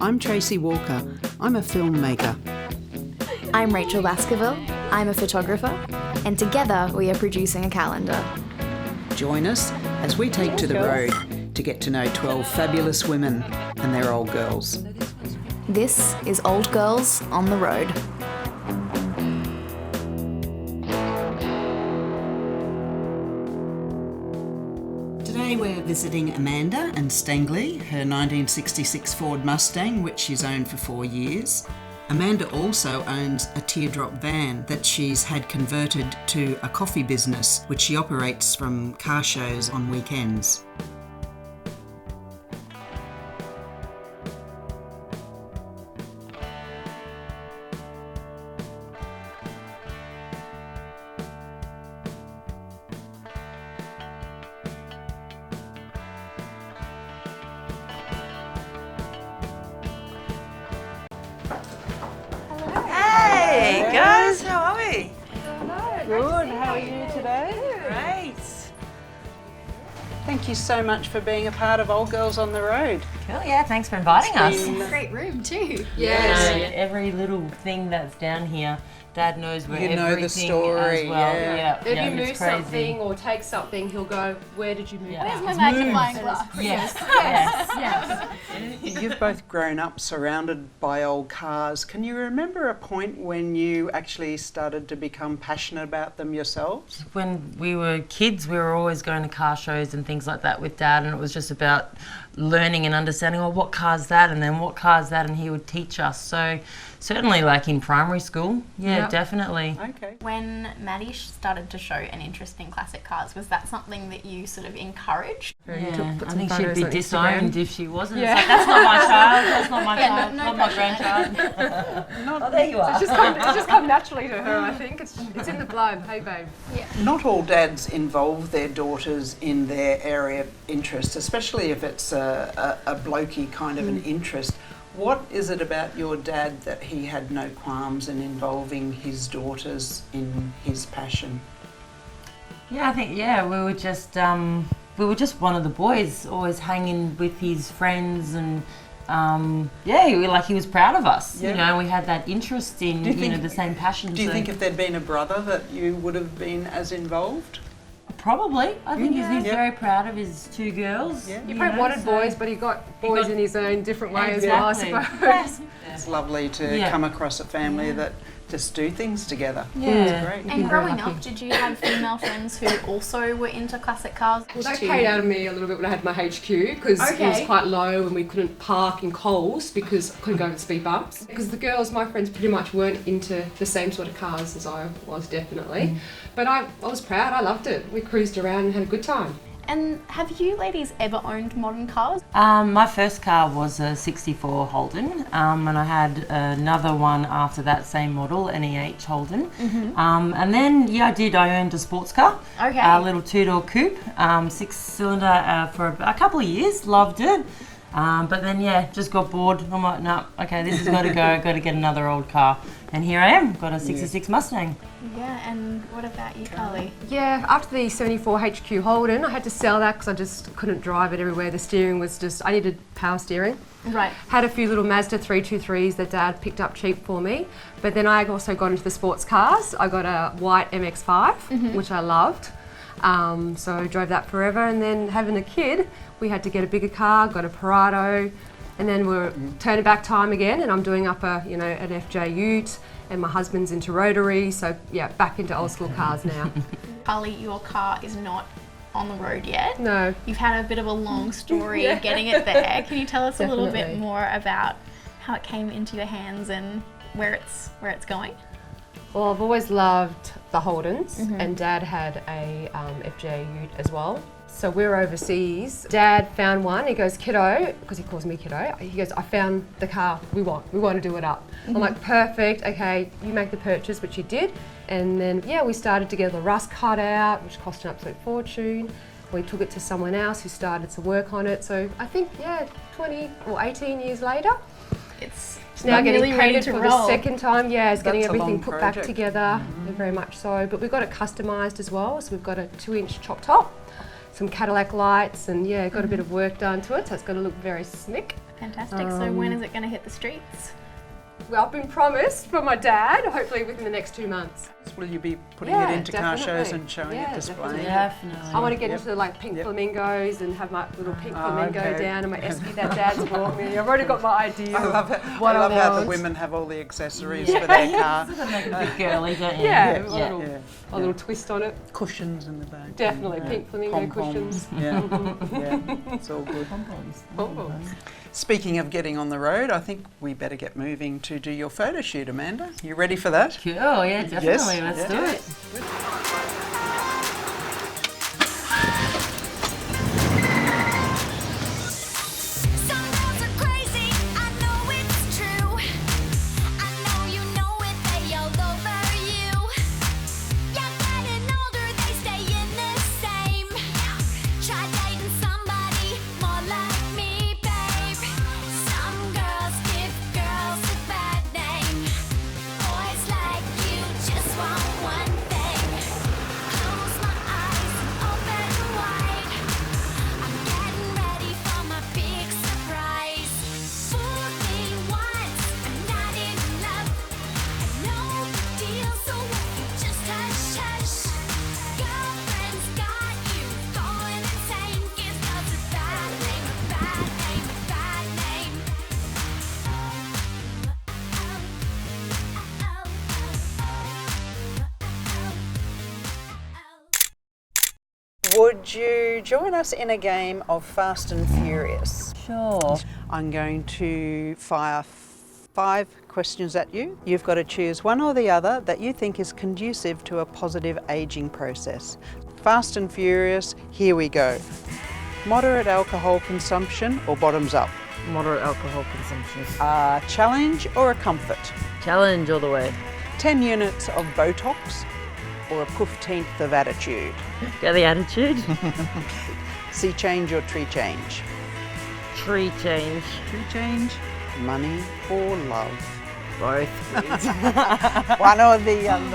I'm Tracey Walker. I'm a filmmaker. I'm Rachael Baskerville. I'm a photographer. And together we are producing a calendar. Join us as we take to the road to get to know 12 fabulous women and their old girls. This is Old Girls on the Road. Today we're visiting Amanda and Stangley, her 1966 Ford Mustang, which she's owned for 4 years. Amanda also owns a teardrop van that she's had converted to a coffee business, which she operates from car shows on weekends. Hey guys, how are we? Good, how are you today? Great. Thank you so much for being a part of Old Girls on the Road. Cool, yeah, thanks for inviting us. Great room too. Yeah, every little thing that's down here, Dad knows where You know the everything story, as well. yeah. If you it's move crazy. something or take something, he'll go, where did you move Yeah. that? Where's my magnifying glass? Yes. You've both grown up surrounded by old cars. Can you remember a point when you actually started to become passionate about them yourselves? When we were kids, we were always going to car shows and things like that with Dad, and it was just about learning and understanding, what car's that, and then what car's that, and he would teach us. So certainly like in primary school, definitely. Okay. When Maddie started to show an interest in classic cars, was that something that you sort of encouraged? Yeah, put I some think she'd photos be on disowned Instagram. if she wasn't. Yeah. It's like, that's not my child, that's not my child, no not my grandchild. Oh, there you are. It's just come naturally to her, I think. It's in the blood. Hey, babe. Not all dads involve their daughters in their area of interest, especially if it's a blokey kind of an interest. What is it about your dad that he had no qualms in involving his daughters in his passion? Yeah, I think we were just one of the boys, always hanging with his friends, and he was proud of us. Yeah. You know, we had that interest in the same passion. Do you think if there'd been a brother that you would have been as involved? Probably. I think he's very proud of his 2 girls. Yeah. He probably wanted boys, but he got boys in his own different way as well, I suppose. It's lovely to come across a family that just do things together. Yeah. It's great. And growing up, did you have female friends who also were into classic cars? Well, they paid out of me a little bit when I had my HQ because it was quite low and we couldn't park in Coles because I couldn't go over the speed bumps. Because the girls, my friends, pretty much weren't into the same sort of cars as I was, definitely. But I was proud, I loved it. We cruised around and had a good time. And have you ladies ever owned modern cars? My first car was a 64 Holden, and I had another one after that same model, an E8 Holden. And then, I owned a sports car, a little 2-door coupe, 6-cylinder for a couple of years, loved it. But then, just got bored. I'm like, no, okay, this has got to go, got to get another old car. And here I am, got a 66 Mustang. Yeah, and what about you, Carly? Yeah, after the 74 HQ Holden, I had to sell that because I just couldn't drive it everywhere. The steering was I needed power steering. Right. Had a few little Mazda 323s that Dad picked up cheap for me. But then I also got into the sports cars. I got a white MX-5, which I loved. So I drove that forever. And then having a kid, we had to get a bigger car, got a Parado. And then we're turning back time again, and I'm doing up an FJ Ute, and my husband's into rotary, so back into old school cars now. Carly, your car is not on the road yet. No. You've had a bit of a long story of getting it there. Can you tell us a little bit Definitely. more about how it came into your hands and where it's going? Well, I've always loved the Holdens, and Dad had a FJ Ute as well. So we're overseas. Dad found one. He goes, kiddo, because he calls me kiddo. He goes, I found the car we want. We want to do it up. I'm like, perfect. Okay, you make the purchase, which he did. And then, we started to get the rust cut out, which cost an absolute fortune. We took it to someone else who started to work on it. So I think, 20 or 18 years later, It's now getting really ready painted to for roll. the second time. Yeah, it's getting That's a everything long put project. back together, very much so. But we've got it customised as well. So we've got a 2-inch chop top. some Cadillac lights, and yeah, got a bit of work done to it, so it's going to look very slick. Fantastic. So when is it going to hit the streets? Well, I've been promised from my dad, hopefully within the next 2 months. Will you be putting it into car shows and showing it, displaying? Definitely. I want to get into like pink flamingos and have my little pink flamingo down and my SP that Dad's bought me. I've already got my idea. I love it. I love how the women have all the accessories for their car. Make it a bit girly, don't you? A little twist on it. Cushions in the back. Definitely, pink flamingo cushions. Yeah, it's all good. Pom-poms. Speaking of getting on the road, I think we better get moving to do your photo shoot, Amanda. You ready for that? Cool, yeah, definitely. Yes. Let's do it. Would you join us in a game of Fast and Furious? Sure. I'm going to fire 5 questions at you. You've got to choose one or the other that you think is conducive to a positive aging process. Fast and Furious, here we go. Moderate alcohol consumption or bottoms up? Moderate alcohol consumption. A challenge or a comfort? Challenge all the way. 10 units of Botox or a 15th of attitude? Get the attitude. Sea change or tree change? Tree change. Tree change, money or love? Both, please. One or the other?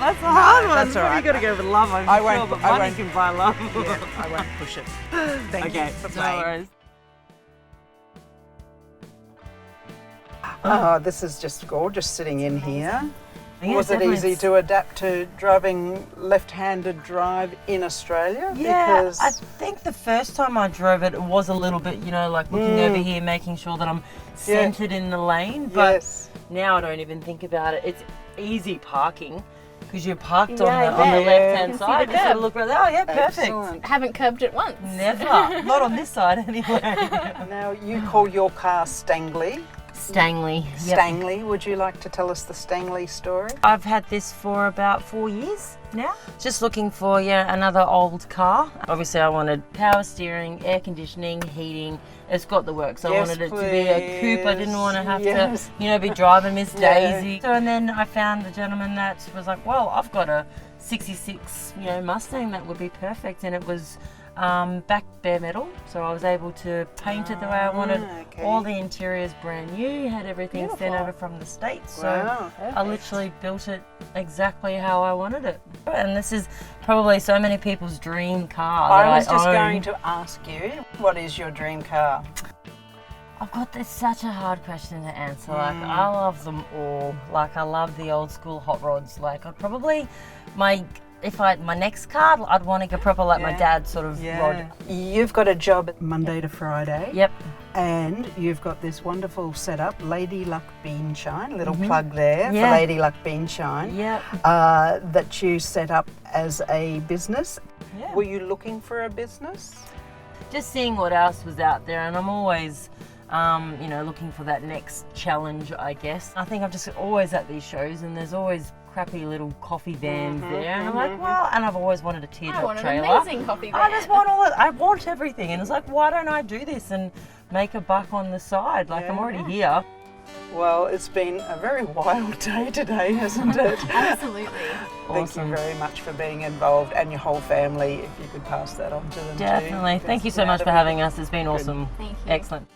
That's a hard one. That's all right. You got to go with love, I'm sure, but money can buy love. Yeah, I won't push it. Thank you for no playing. worries. Oh, this is just gorgeous sitting in here. Yeah, Was it definitely. easy to adapt to driving left-handed drive in Australia? Yeah, Because I think the first time I drove it, it was a little bit, like looking over here, making sure that I'm centered in the lane. But yes. now I don't even think about it. It's easy parking because you're parked on the left-hand side. the You sort curb. of look right there. Oh, yeah, perfect. Excellent. I haven't curbed it once. Never. Not on this side anyway. Now, you call your car Stangley. Stangley. Yep. Stangley, would you like to tell us the Stangley story? I've had this for about 4 years now. Just looking for another old car. Obviously I wanted power steering, air conditioning, heating. It's got the works. I wanted it to be a coupe. I didn't want to have to, be driving Miss Daisy. So, and then I found a gentleman that was like, well, I've got a 66, Mustang that would be perfect, and it was back bare metal, so I was able to paint it the way I wanted. Okay. All the interiors brand new, had everything sent over from the States, so I literally built it exactly how I wanted it. And this is probably so many people's dream car that I was just own. going to ask you, what is your dream car? I've got this such a hard question to answer. Like, I love them all. Like, I love the old school hot rods. Like, I'd probably my next car, I'd want to go proper like my dad's sort of rod. You've got a job Monday to Friday. Yep. And you've got this wonderful setup, Lady Luck Bean Shine, little plug there for Lady Luck Bean Shine. Yep. That you set up as a business. Yeah. Were you looking for a business? Just seeing what else was out there, and I'm always looking for that next challenge, I guess. I think I'm just always at these shows, and there's always crappy little coffee vans there, and I'm like, well, and I've always wanted a teardrop trailer. I want an amazing coffee van. I just want all it. I want everything, and it's like, why don't I do this and make a buck on the side? Like, I'm already here. Well, it's been a very wild day today, hasn't it? Absolutely. Thank you very much for being involved, and your whole family, if you could pass that on to them too. Definitely. Thank you so much for having us. It's been awesome. Thank you. Excellent.